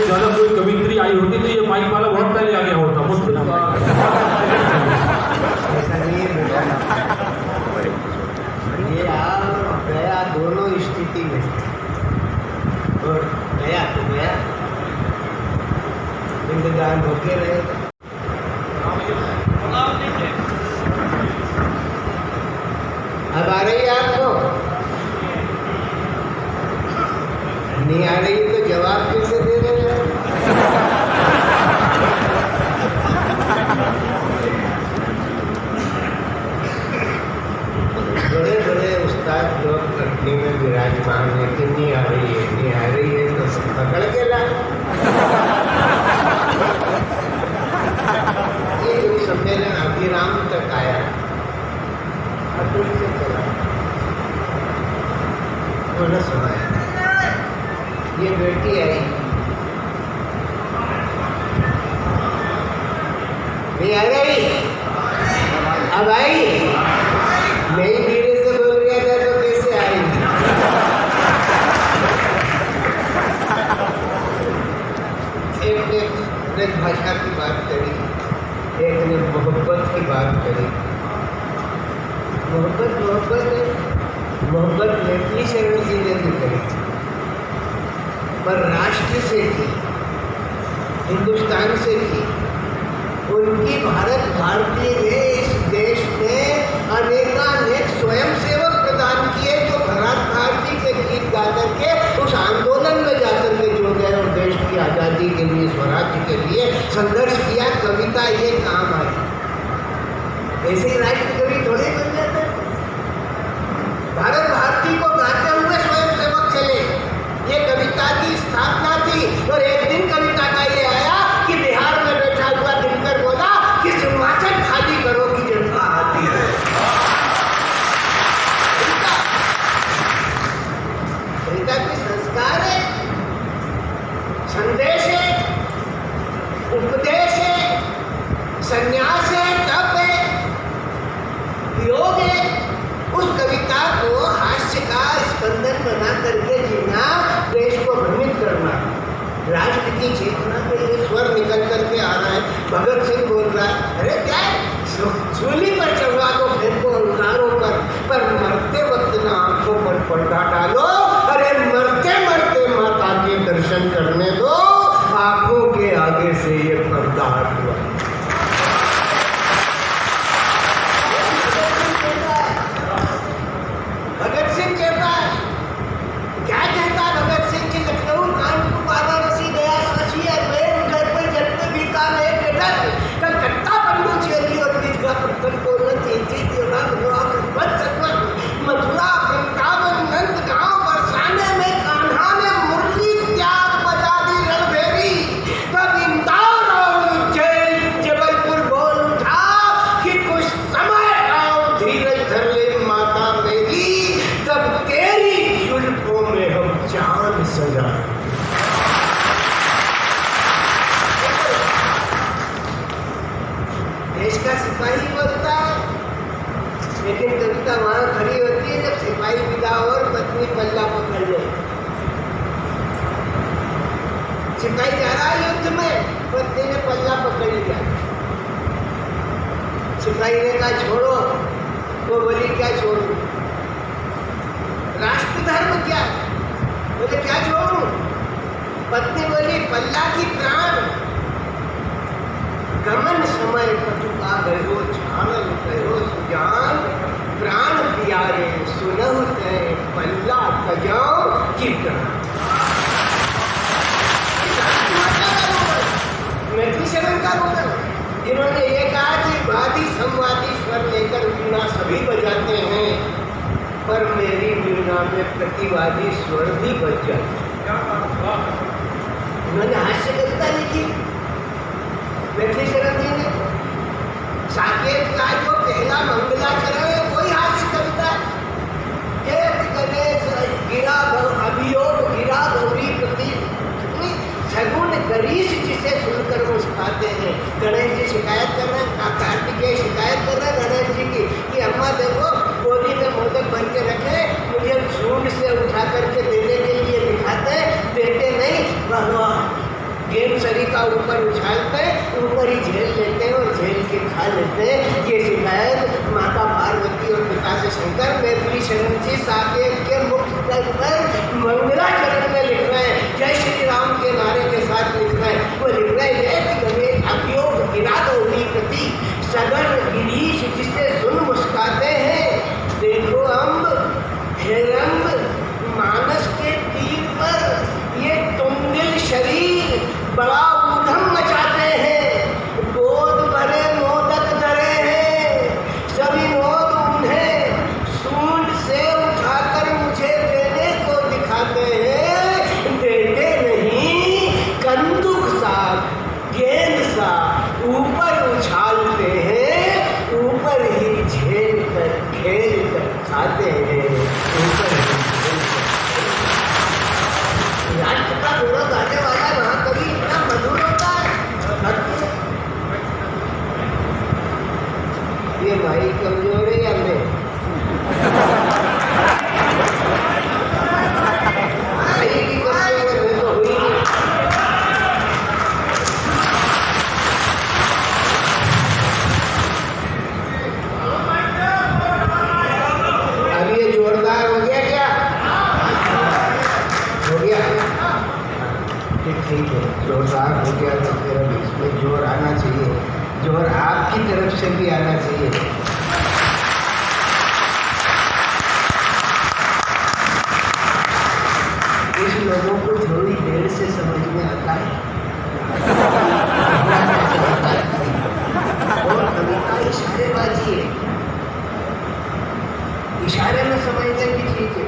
ज्यादा कोई कवित्री आई होती तो ये माइक वाला बहुत पहले आ गया होता मुझसे। ऐसा नहीं है बेटा, ये आप गया दोनों स्थिति में, और गया तो गया, इंतजार होके रहे। अब आ रही है आपको? नहीं आ रही तो जवाब कैसे दे रहे हैं? बड़े बड़े उस्ताद लोग कंपनी में विराजमान है कि नहीं आ रही है, नहीं आ रही है तो पकड़ के ला। ये जो सम्मेलन अभिराम तक आया, अतुल से चला, उन्होंने सुनाया, ये बेटी आई, नहीं आ रही, अब आई, नहीं धीरे से बोल गया था तो कैसे आएगी? एक ने ब्रज भाषा की बात करी, एक ने मोहब्बत की बात करी। मोहब्बत नेत्री शरण जी ने भी करी, पर राष्ट्र से की, हिंदुस्तान से की। उनकी भारत भारती ने इस देश में अनेकानेक स्वयंसेवक प्रदान किए, जो भारत भारती के गीत गा करके उस आंदोलन में जाकर के जुड़ गए और देश की आज़ादी के लिए, स्वराज्य के लिए संघर्ष किया। कविता ये काम आई, ऐसे ही राष्ट्र कवि थोड़े बन जाते। भारत भारती को गाते हुए स्वयंसेवक चले, ये कविता की स्थापना थी। और एक दिन कविता का ये आया कि बिहार में बैठा हुआ दिनकर बोला कि सिंहासन खाली करो कि जनता आती है। कविता के संस्कार है, संदेश है, उपदेश है, संन्यास है, तप है, योग है। उस कविता को हास्य का स्पंदन बना करके जीना, देश को भ्रमित करना, राष्ट्र की चेतना के लिए स्वर निकल करके आ रहा है। भगत सिंह बोल रहा है, अरे क्या सूली पर चढ़वा दो, फेंको अंगारों पर मरते वक्त ना आंखों पर पर्दा डालो। अरे मरते मरते माता के दर्शन करने दो, आंखों के आगे से ये पर्दा हटवा। भगत सिंह कहता है, क्या कहता है भगत सिंह की? लखनऊ कानपुर वाराणसी गया साची अजमेर उदयपुर जलते भी काम है बेटा, कलकत्ता बंदू चेरी और बीच का पत्थर को न चेंची देवा हुआ बच सकता। मथुरा वृंदावन नंदगांव बरसाने में कान्हा ने मुरली त्याग बजा दी रणभेरी। तब इंदौर और उज्जैन जबलपुर बोल उठा कि कुछ समय आओ, धीरज धर ले माता मेरी, तब तेरी जुल्फों में हम चांद सजा। देश का सिपाही बोलता है, लेकिन कविता वहां खड़ी होती है जब सिपाही विदा और पत्नी पल्ला पकड़ ले। सिपाही जा रहा है युद्ध में, पत्नी ने पल्ला पकड़ लिया। सिपाही ने कहा छोड़ो, वो बोली क्या छोड़ू? राष्ट्र धर्म क्या? बोले क्या छोड़ू? पत्नी बोली पल्ला की प्राण, गमन समय पटुका गयो, छानल कहो सुजान, प्राण प्यारे सुनहु तय पल्ला तजाओ की प्राण। नेत्री शरण का बोला, जिन्होंने ये कहा कि वादी संवादी स्वर लेकर वीणा सभी बजाते हैं, पर मेरी वीणा में प्रतिवादी स्वर भी बज जाते हैं। उन्होंने हास्य कविता लिखी नेत्री शरण जी ने। साकेत का जो पहला मंगलाचरण है वही हास्य कविता है। गणेश गिरा अभियोग गिरा गौरी प्रति सगुन गरीश जिसे सुनकर मुस्कुराते हैं। गणेश जी शिकायत कर रहे हैं, कार्तिकेय शिकायत कर रहे हैं गणेश जी की कि अम्मा देखो गोदी में मोदक भर के रखे, मुझे सूंड से उठा करके देने के लिए दिखाते, देते नहीं। भगवान ऊपर उछालते हैं, ऊपर ही झेल लेते हैं और झेल के खा लेते हैं। ये शिकायत माता पार्वती और पिता से शंकर मैथिली शरण जी साकेत के मुख्य पर मंगलाचरण में लिख रहे हैं, जय श्री राम के नारे के साथ लिख रहे हैं। वो लिख रहे हैं कि गणेश अभियोग गिरा दो प्रति सगन गिरीश जिसे सुन मुस्काते हैं। देखो अम्ब हिरंब मानस के तीर पर ये तुंदिल शरीर बड़ा ऊधम मचाते हैं। गोद भरे मोदक धरे हैं, सभी नोद उन्हें सूंड से उठाकर मुझे देने को दिखाते हैं। देते नहीं, कंदुक सा गेंद सा ऊपर उछालते हैं, ऊपर ही झेल कर खेल कर खाते हैं। ऊपर ही राजकथा दोनों गाने वाला महाकवि इतना मधुर होता है। ये भाई कमजोर है या मैं? भाई की कमजोर है तो हुई नहीं। अब ये जोरदार हो गया क्या? हो गया? ठीक है, जोरदार हो गया तो फिर अब इसमें जोर आना चाहिए, जोर आपकी तरफ से भी आना चाहिए। कुछ लोगों को थोड़ी देर से समझ में आता है और कविता इशारेबाजी है। इशारे में समझने की चीज है,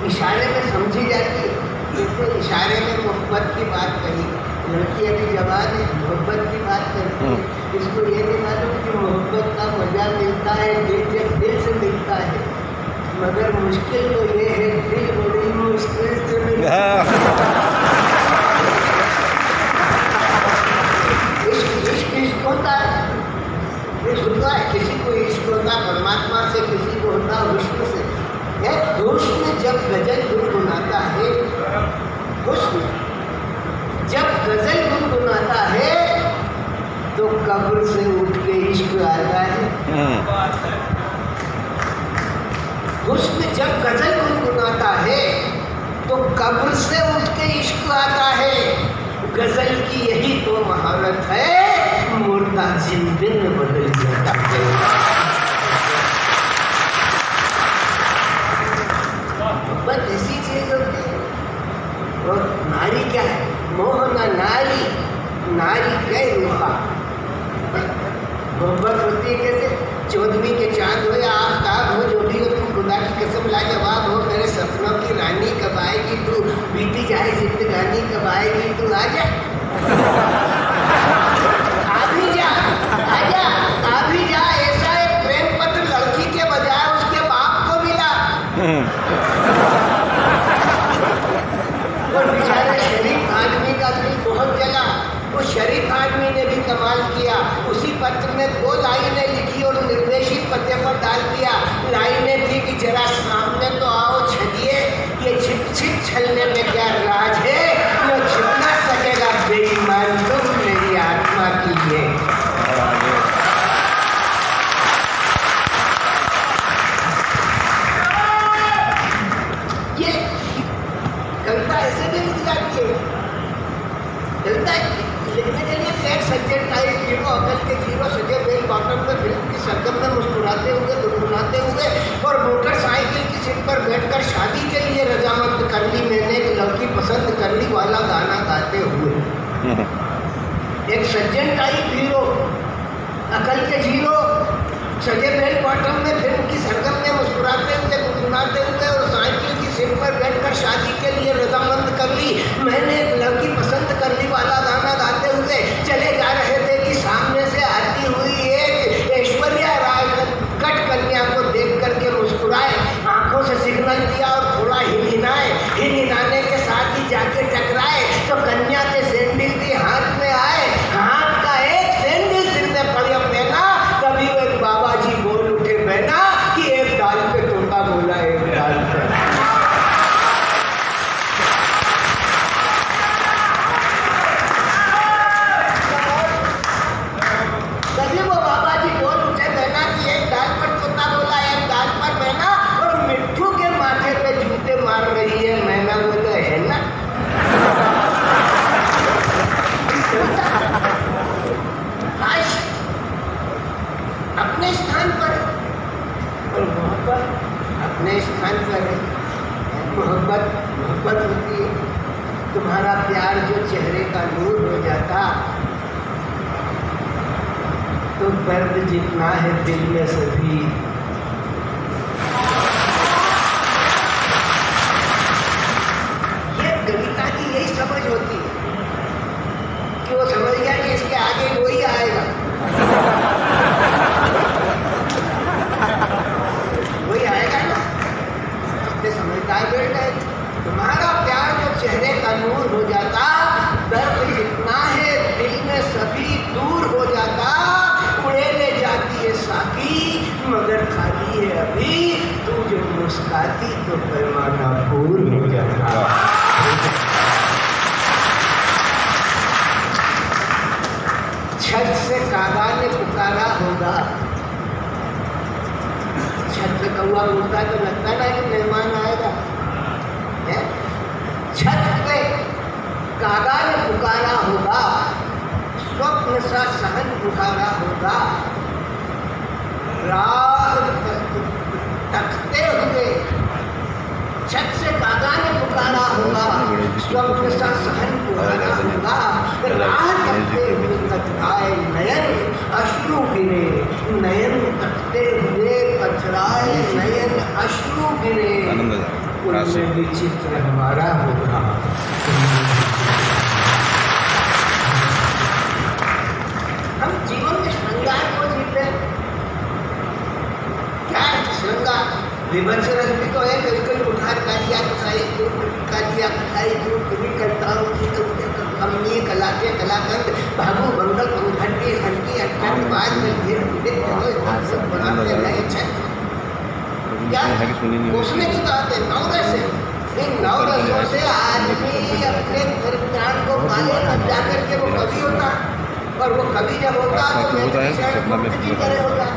इशारे में समझी जाती है। जैसे इशारे में मोहब्बत की बात कही, लड़की अभी जवान है, मोहब्बत की बात करती है, इसको ये नहीं मालूम कि मोहब्बत का मजा मिलता है दिल से मिलता है, मगर मुश्किल तो ये है दिल बड़ी मुश्किल से मिलता है। इश्क होता है, इश्क होता है, किसी को इश्क होता है परमात्मा से, किसी को होता है विष्णु से। हुस्न जब गजल गुनगुनाता है, हुस्न जब गजल गुनगुनाता है तो कब्र से उठ के इश्क आता है। हुस्न जब गजल गुनगुनाता है तो कब्र से उठ के इश्क आता है। गजल की यही तो महारत है, मुर्दा जिंदे में बदल जाता है। मोहब्बत ऐसी चीज होती है। और नारी क्या है? मोहना नारी, नारी के रूपा। मोहब्बत होती है कैसे? 14वीं के चांद हो या आफ्ताब हो, जो भी हो, तुम खुदा की कसम लाजवाब हो। मेरे सपनों की रानी कब आएगी तू, बीती जाए जिंदगानी कब आएगी तू, आजा अभी जा, आजा अभी जा। ऐसा एक प्रेम पत्र लड़की के बजाय उसके बाप को मिला और बेचारे शरीफ आदमी का दिल बहुत जला। उस शरीफ आदमी ने भी कमाल किया, उसी पत्र में 2 लाइनें लिखी और निर्देशित पते पर डाल दिया। लाइनें थी कि जरा सामने तो आओ छलिए, ये छिप छिप छलने में क्या राज है, न छिप ना सकेगा बेईमान तुम मेरी आत्मा की है। ये कविता ऐसे भी लिखी जाती है। कविता लिखने के लिए फ्लैट सब्जेक्ट आई, जीरो अकल के जीरो सजे बेल बॉटम में फिल्म की सरगम में मुस्कुराते हुए गुनगुनाते हुए और मोटरसाइकिल की सीट पर बैठकर शादी के लिए रजामंद कर ली मैंने, एक लड़की पसंद कर ली वाला गाना गाते हुए। एक सज्जन टाइप हीरो, अकल के जीरो, सजे बेल बॉटम में फिल्म की सरगम में मुस्कुराते हुए गुनगुनाते हुए और साइकिल की सीट पर बैठकर शादी के लिए रजामंद कर ली मैंने, एक लड़की पसंद कर ली वाला गाना गाते हुए चले जा रहे थे कि सामने से आती हुई एक ऐश्वर्या राय कट कन्या को देख करके मुस्कुराए, आंखों से सिग्नल दिया और थोड़ा हिलाने के साथ ही जाके टकराए तो कन्या के सैंडल भी हाथ में आए, हाथ का एक सैंडल सिर में पड़े पहना। तभी वो एक बाबा जी बोल उठे बहना कि एक डाल पे तोता बोला एक डाल पे। मोहब्बत होती है, तुम्हारा प्यार जो चेहरे का नूर हो जाता, तो दर्द जितना है दिल में सभी कविता की यही समझ होती है कि वो समझ गया कि इसके आगे वही आएगा, वही आएगा ना, अपने समझदार बैठ गए। तुम्हारा प्यार जो चेहरे का नूर हो जाता, दर्द जितना है दिल में सभी दूर हो जाता, उड़े ले जाती है साकी मगर खाली है अभी, तू जो मुस्काती तो पैमाना फूल हो जाता। छत से कागा ने पुकारा होगा, छत पे कौआ उड़ता तो लगता ना कि मेहमान आएगा, है? छत पे कागा ने पुकारा होगा, स्वप्न सा सहन पुकारा होगा, रात तकते हुए छत से कागा ने पुकारा होगा, स्वप्न सा सहन पुकारा होगा, राह तकते हुए कतराए नयन अश्रु गिरे, नयन तकते हुए कतराए नयन अश्रु गिरे, उनमें विचित्र हमारा होगा। हम जीवन में श्रृंगार को जीते, क्या श्रृंगार विमर्श रस भी तो है, कभी कभी उठार का दिया कसाई का दिया कसाई दूर कभी करता हूँ कि कमनीय कला के कलाकंद भागु बंगल घंटी घंटी अटकन बाज में फिर सब बनाते रहे छत। क्या उसने की बात है नौ रस, इन नौ रसों से आदमी अपने परिज्ञान को पाले तब जाकर के वो कवि होता, और वो कवि जब होता तो मैं होता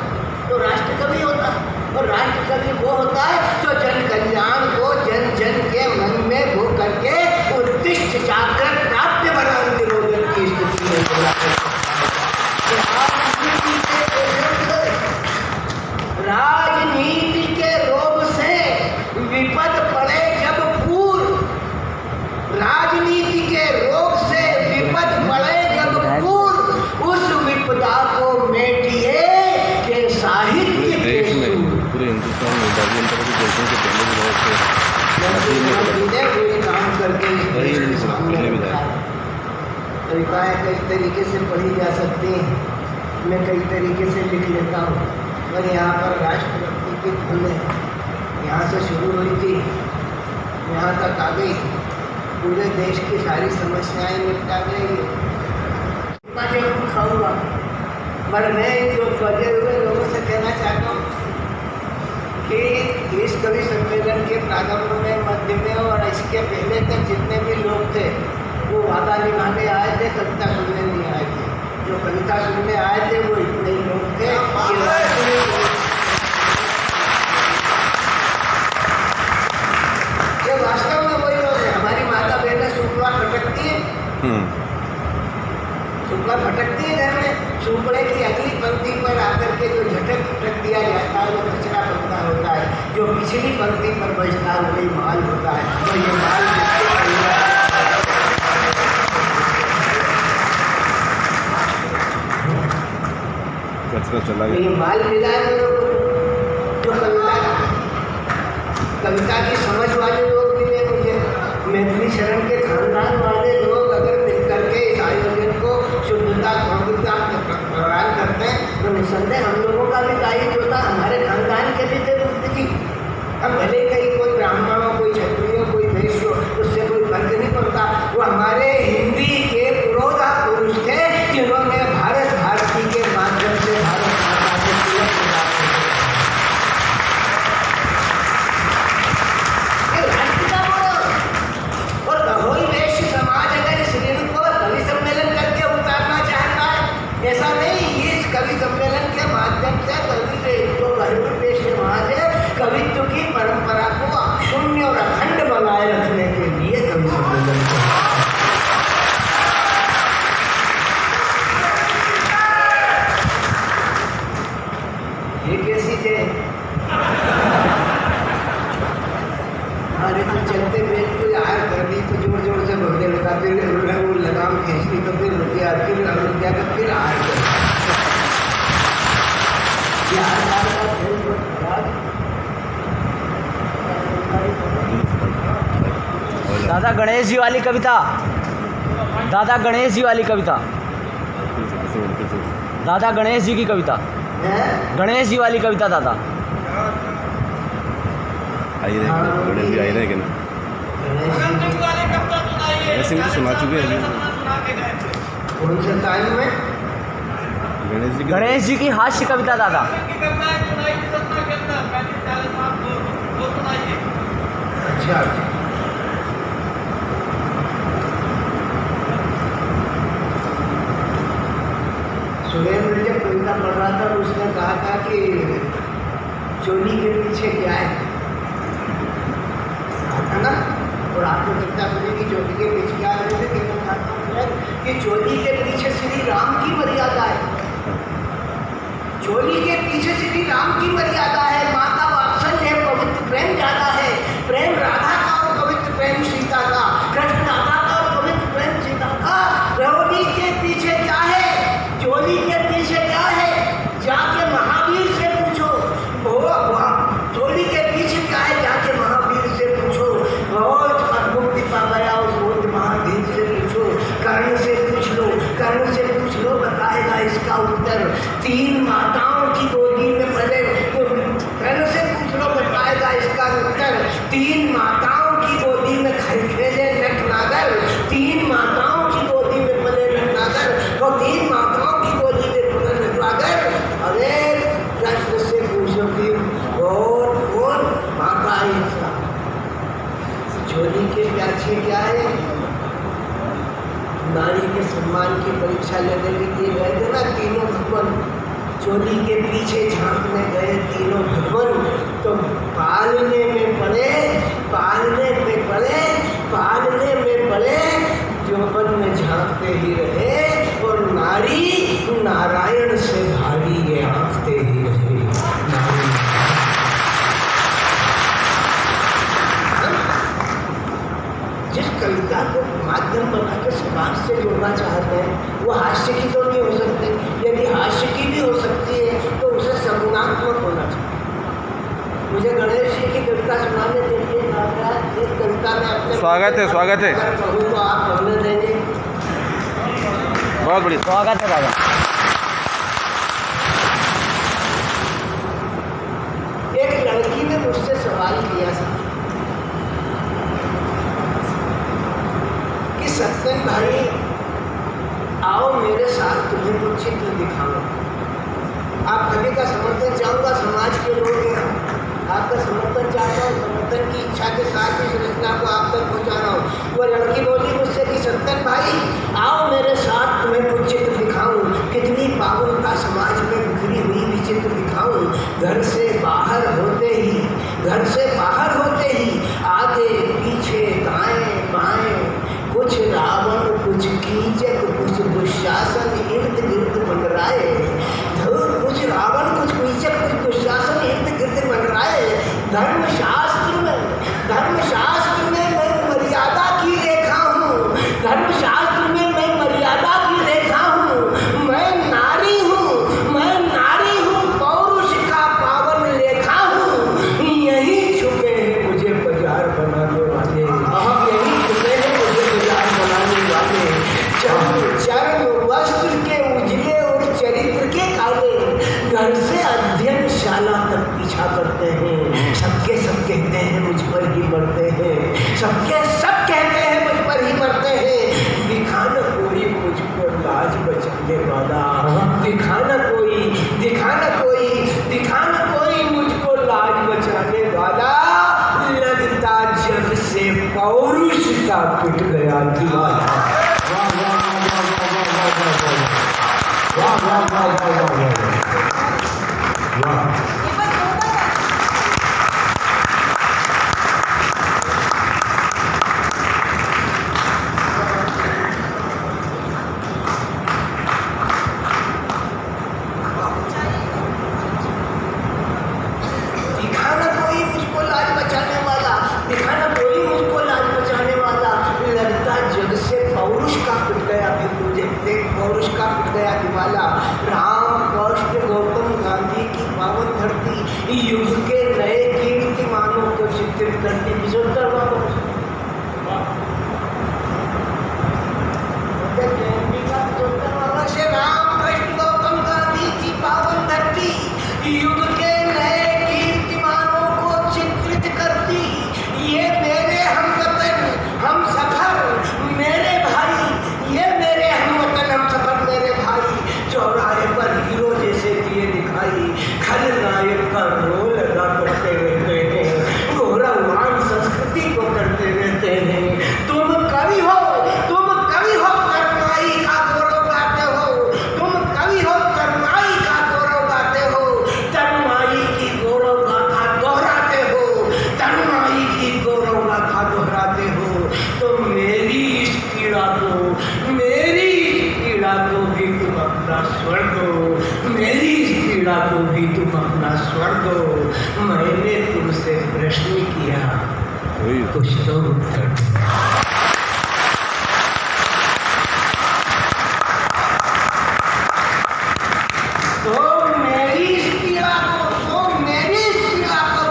तो राष्ट्र कवि होता, और राष्ट्र कवि वो होता है जो जन कल्याण को जन जन के मन में वो करके उत्कृष्ट जागृत प्राप्त बनाने की स्थिति में बोला। राजनीति के रोग से विपद पड़े जब पूर्व, राजनीति के रोग से विपद पड़े जब पूर्व, उस विपदा को मेटिए के साहित्य के पूरे हिंदुस्तान में काम करके कविताएँ कई तरीके से पढ़ी जा सकती हैं, मैं कई तरीके से लिख लेता हूँ, और यहाँ पर राष्ट्रभक्ति की धुन है, यहाँ से शुरू हुई थी यहाँ तक आ गई, पूरे देश की सारी समस्याएं निपटा गई। इतना जरूर खाऊंगा, पर मैं जो बजे हुए लोगों से कहना चाहता हूँ कि इस कवि सम्मेलन के प्रारंभ में, मध्य में और इसके पहले तक जितने भी लोग थे वो वादा निभाने आए थे, कविता सुनने नहीं आए थे। जो कविता सुनने आए थे वो इतने ही लोग थे ये वास्तव में वही लोग हैं। हमारी माता बहनें शुक्ला भटकती है, शुक्ला भटकती है घर में, शुक्ले की अगली पंक्ति पर आकर के जो झटक झटक दिया जाता है वो कचरा बनता होता है, जो पिछली पंक्ति पर बचता है वही माल होता है। तो ये माल चला गया, ये माल मिला है लोगों को, जो कविता की समझ वाले लोग मिले मुझे, मैथिली शरण के खानदान वाले लोग अगर मिल करके इस आयोजन को शुद्धता भव्यता प्रदान करते हैं तो निसंदेह हम लोगों का भी दायित्व होता, हमारे खानदान के भी जरूरत थी। अब भले कहीं कोई ब्राह्मण हो, कोई क्षत्रिय हो, कोई वैश्य हो, उससे कोई फर्क नहीं पड़ता, वो हमारे हिंदी के पुरोधा पुरुष थे जिन्होंने भारत भारती के माध्यम से भारत माता के तिलक लगाए। ये राष्ट्र का बोलो, और गहोई वैश्य समाज अगर इस ऋण को कवि सम्मेलन करके उतारना चाहता है, ऐसा नहीं, इस कवि सम्मेलन के माध्यम से कवि जो गहोई वैश्य समाज है कवित्व की परंपरा को खींचती तो फिर रुपया का फिर हार गया। दादा गणेश जी वाली कविता, दादा गणेश जी वाली कविता, दादा गणेश जी की कविता, गणेश जी वाली कविता दादा। आई रहेगी गणेश जी आई रहेगी ना, ऐसे भी तो सुना चुके हैं कौन से टाइम में? गणेश जी की हास्य कविता दादा। अच्छा सुरेंद्र जब कविता पढ़ रहा था उसने कहा था कि चोली के पीछे क्या है, था ना। और आपको कविता सुनी कि चोली के पीछे क्या है, कि चोली के पीछे श्री राम की मर्यादा है, चोली के पीछे श्री राम की मर्यादा है, माँ का वात्सल्य है, पवित्र प्रेम ज्यादा है, प्रेम राधा का और पवित्र प्रेम सीता का, कृष्ण राधा का और पवित्र प्रेम सीता का। चोली के पीछे क्या है, चोली के पीछे क्या है, जाके महावीर से पूछो। चोली के पीछे क्या है, जाके महावीर से पूछो। बहुत मुक्ति पा गया उस बहुत महावीर से पूछो, कर्ण से पूछ लो, कर्ण से पूछ लो, बताएगा इसका उत्तर। तीन माताओं की गोदी में पले, कर्ण से पूछ लो, बताएगा इसका उत्तर। तीन माताओं की गोदी में खेले नटनागर, तीन माताओं की गोदी में पले नटनागर, तो तीन माताओं की गोदी में पले नटनागर। अरे कृष्ण से पूछो कि कौन माता है, चोली के पीछे क्या है। नारी के सम्मान की परीक्षा लेने के लिए गए थे ना तीनों भगवान, चोली के पीछे झांकने गए तीनों भगवान, तो पालने में पड़े, पालने में पड़े, पालने में पड़े, यौवन में झांकते ही रहे, और नारी नारायण से भारी ये आंखते ही रहे। जिस कविता को माध्यम बना के समाज से जोड़ना चाहते हैं वो हास्य की तो नहीं हो सकती, यदि हास्य की भी हो सकती है तो उसे सगुणात्मक होना चाहिए। मुझे गणेश जी की कविता सुनाने देंगे, इस कविता में अपने स्वागत है, स्वागत है। कहूँ तो आप पढ़ने देंगे। बहुत बढ़िया, स्वागत है दादा। एक लड़की ने मुझसे सवाल किया था कि सत्यन भाई आओ मेरे साथ तुम्हें कुछ चित्र दिखाऊं। आप सभी का समर्थन चाहूँगा, समाज के लोग हैं, आपका समर्थन चाहता हूँ, समर्थन की इच्छा के साथ इस रचना को आप तक पहुँचाना हूँ। वो लड़की बोली मुझसे कि सत्यन भाई आओ मेरे साथ तुम्हें कुछ चित्र दिखाऊं, कितनी पागलता समाज में बिखरी हुई विचित्र दिखाऊं। घर से बाहर होते ही, घर से बाहर होते ही आगे पीछे दाएं बाएं, कुछ रावण कुछ कीचक कुछ दुशासन इर्द गिर्द मंडराए। कुछ रावण कुछ कीचक कुछ दुशासन इर्द गिर्द मंडराए। धर्मशास्त्र में मैं मर्यादा की रेखा हूँ, धर्मशास्त्र में मैं मर्यादा की रेखा हूँ। मैं नारी हूँ, मैं नारी हूँ, पौरुष का पावन लेखा हूँ। यही छुपे हैं मुझे बाजार बनाने वाले, यही छुपे हैं मुझे बाजार बनाने वाले। चरण वस्त्र के उजले और चरित्र के काले, घर से अध्ययनशाला तक पीछा करते हैं। सबके सब कहते हैं मुझ पर ही मरते हैं, सबके सब कहते हैं मुझ पर ही मरते हैं। दिखाना कोई मुझको लाज बचाने वाला, दिखाना कोई, दिखाना कोई, दिखाना कोई मुझको लाज बचाने वाला। लगता जग से पौरुष का पिट गया दीवाना। वाह वाह वाह वाह वाह वाह वाह वाह। दिखाना कोई मुझको लाज बचाने वाला, दिखाना कोई मुझको लाज बचाने वाला। लगता जग से पौरुष का पिट गया गया दिवाला। राम कृष्ण गौतम गांधी की पावन धरती युग के नए कीर्तिमानों को चित्रित करती। किशोर से राम कृष्ण गौतम गांधी की पावन धरती युग के नए कीर्तिमानों को चित्रित करती। ये मेरे हमवतन हम सफर मेरे भाई, ये मेरे हमवतन हम सफर मेरे भाई, चौराहे पर हीरो जैसे दिए दिखाई खलनायक का रोल अदा करते रहते हैं, गौरववान संस्कृति को करते रहते हैं। तुम कवि हो करुणाई का गौरव गाते हो, तुम कवि हो करुणाई का गौरव गाते हो, तरुणाई की गौरव गाथा दोहराते हो, तरुणाई की गौरव गाथा दोहराते हो। तो मेरी इस पीड़ा को भी तुम अपना स्वर दो, मेरी इस पीड़ा को भी तुम अपना स्वर दो। मैंने तुमसे प्रश्न किया, कुछ तो उत्तर दो। तो मेरी इस पीड़ा को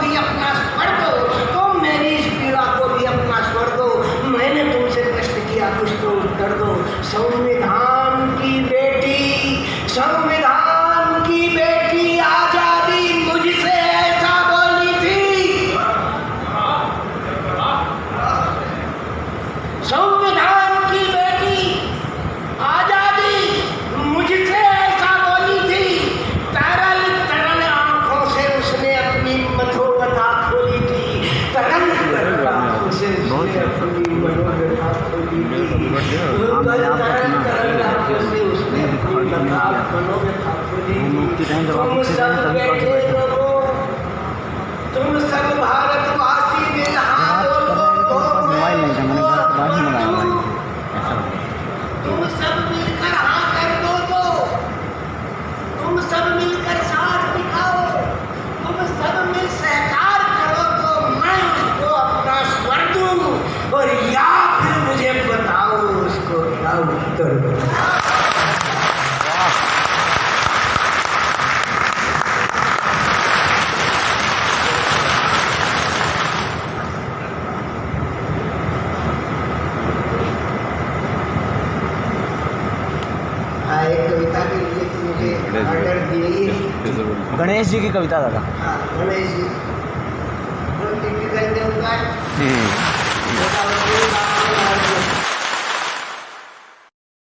भी अपना स्वर दो, तो मेरी इस पीड़ा को भी अपना स्वर दो। मैंने तुमसे प्रश्न किया, कुछ तो उत्तर दो। संविधान की बेटी आजादी मुझसे ऐसा बोली थी। संविधान की बेटी आजादी मुझसे ऐसा बोली थी। तरल तरल आंखों से उसने अपनी मधोवता खोली थी, तरल तरल आंखों से उसने अपनी मधोवता खोली थी, तरल तरल आंखों से उसने अपनी मनोव्यथा खोली थी। तुम सब बैठे लोगों, तुम सब भारतवासी मिल हाथ बोलो, तुम सब मिलकर हाँ कर दो, तुम सब मिलकर साथ दिखाओ, तुम सब मिल सहकार करो तो मैं उसको अपना स्वर दूं, और या फिर मुझे बताओ उसको क्या उत्तर दूं। एक कविता के लिए तो मुझे ऑर्डर दिए ही। गणेश जी की कविता दादा। हाँ, गणेश जी जो टिपिकल देवता है।